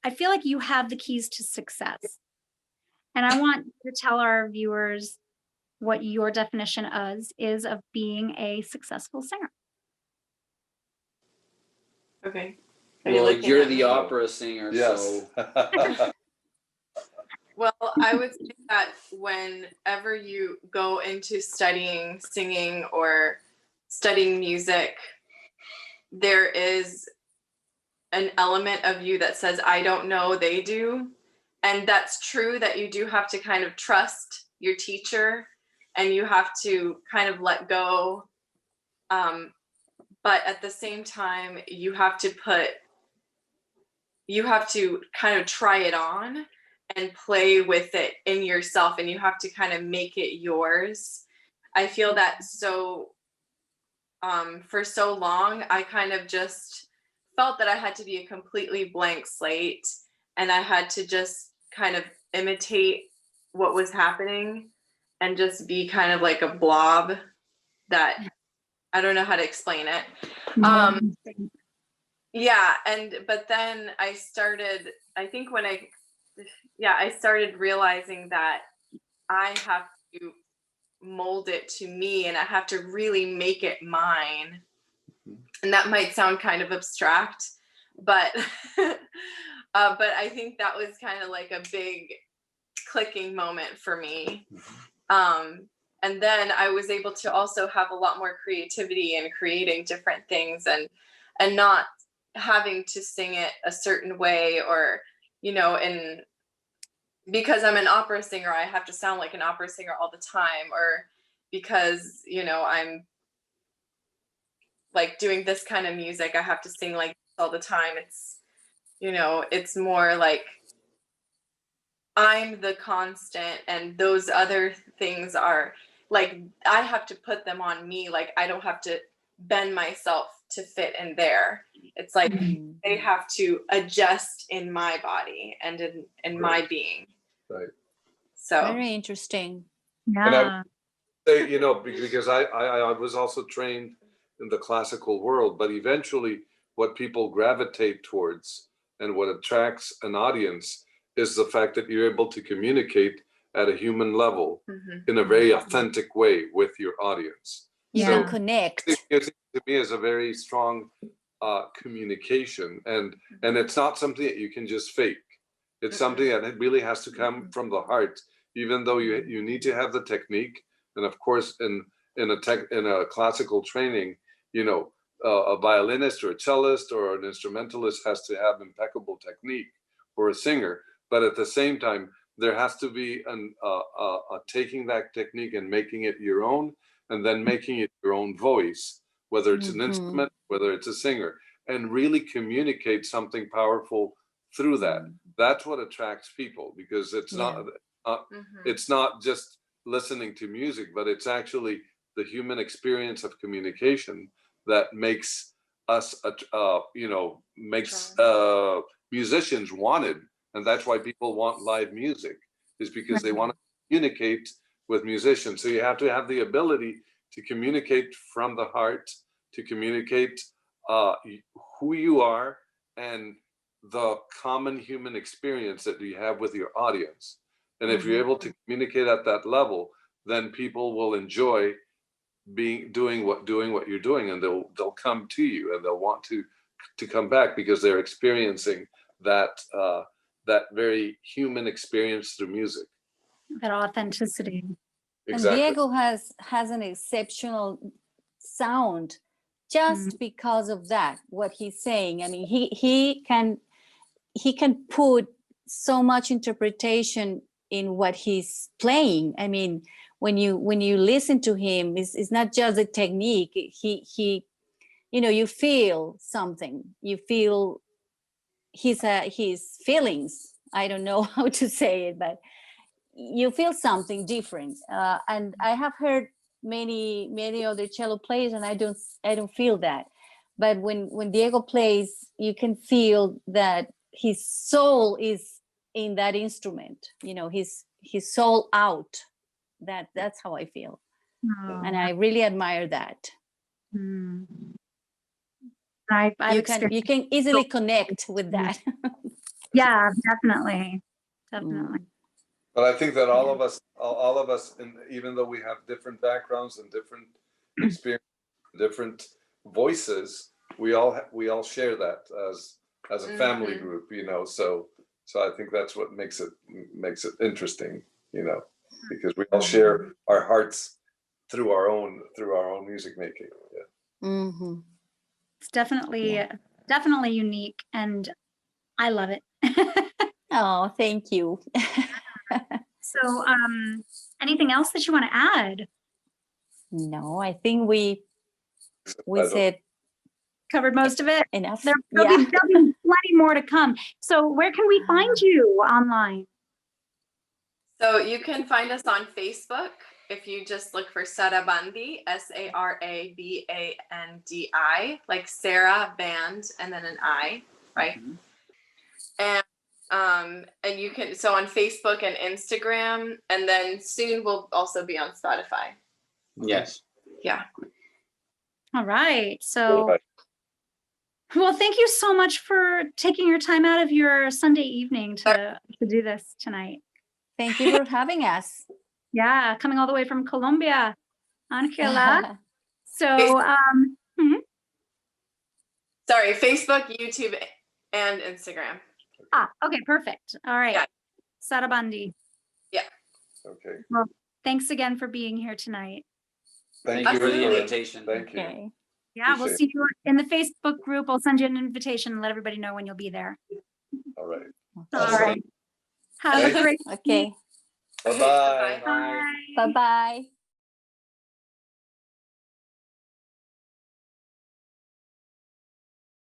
I feel like you have the keys to success. And I want to tell our viewers what your definition is of being a successful singer. Okay. Well, you're the opera singer, yes. so. Well, I would say that whenever you go into studying singing or studying music, there is an element of you that says, I don't know, they do. And that's true that you do have to kind of trust your teacher and you have to kind of let go. But at the same time, you have to kind of try it on and play with it in yourself, and you have to kind of make it yours. I feel that for so long, I kind of just felt that I had to be a completely blank slate, and I had to just kind of imitate what was happening and just be kind of like a blob that I don't know how to explain it. Yeah, but then I started realizing that I have to mold it to me and I have to really make it mine. And that might sound kind of abstract, but but I think that was kind of like a big clicking moment for me. And then I was able to also have a lot more creativity in creating different things and not having to sing it a certain way, or and because I'm an opera singer, I have to sound like an opera singer all the time, or because I'm like doing this kind of music, I have to sing like this all the time. It's more like I'm the constant, and those other things are like I have to put them on me. Like I don't have to bend myself to fit in there. It's like they have to adjust in my body and in my being. Right. So very interesting. Yeah. Say, because I was also trained in the classical world, but eventually what people gravitate towards and what attracts an audience is the fact that you're able to communicate at a human level in a very authentic way with your audience. You So can connect. music to me is a very strong communication, and it's not something that you can just fake. It's something that it really has to come from the heart, even though you need to have the technique. And of course, in a classical training, a violinist or a cellist or an instrumentalist has to have impeccable technique for a singer. But at the same time, there has to be a taking that technique and making it your own, and then making it your own voice, whether it's an instrument, whether it's a singer, and really communicate something powerful through that. That's what attracts people, because it's not just listening to music, but it's actually the human experience of communication that makes us, musicians wanted. And that's why people want live music, is because they want to communicate with musicians. So you have to have the ability to communicate from the heart, to communicate who you are and the common human experience that you have with your audience. And if you're able to communicate at that level, then people will enjoy doing what you're doing, and they'll come to you and they'll want to come back, because they're experiencing that very human experience through music. That authenticity. Exactly. And Diego has an exceptional sound just because of that, what he's saying. I mean, he can put so much interpretation in what he's playing. I mean, when you listen to him, it's not just a technique. He you feel something. You feel his feelings. I don't know how to say it, but you feel something different. And I have heard many other cello players, and I don't feel that. But when Diego plays, you can feel that his soul is in that instrument. His soul out. That's how I feel, and I really admire that. I've You can easily connect with that. Yeah, definitely. Definitely. But I think that all of us, and even though we have different backgrounds and different experience, different voices, we all share that as a family group, you know. So I think that's what makes it interesting, you know, because we all share our hearts through our own music making. Yeah. Mm-hmm. It's definitely unique, and I love it. Oh, thank you. So, anything else that you want to add? No, I think we I don't- said Covered most of it. enough. There'll Yeah. be plenty more to come. So, where can we find you online? So you can find us on Facebook if you just look for Sarabandi, SARABANDI, like Sarah Band and then an I, right? And you can on Facebook and Instagram, and then soon we'll also be on Spotify. Yes. Yeah. All right. So, Right. well, thank you so much for taking your time out of your Sunday evening to do this tonight. Thank you for having us. Yeah, coming all the way from Colombia, Angela. So, Sorry, Facebook, YouTube, and Instagram. okay, perfect. All right. Yeah. Sarabandi. Okay. Well, thanks again for being here tonight. Thank you for the Absolutely. invitation. Thank you. Okay. Yeah, we'll Appreciate see you in the Facebook group. I'll send you an invitation and let everybody know when you'll be there. All right. All Awesome. right. Have Thank a you. great Okay. Bye-bye. Bye. Bye. Bye-bye.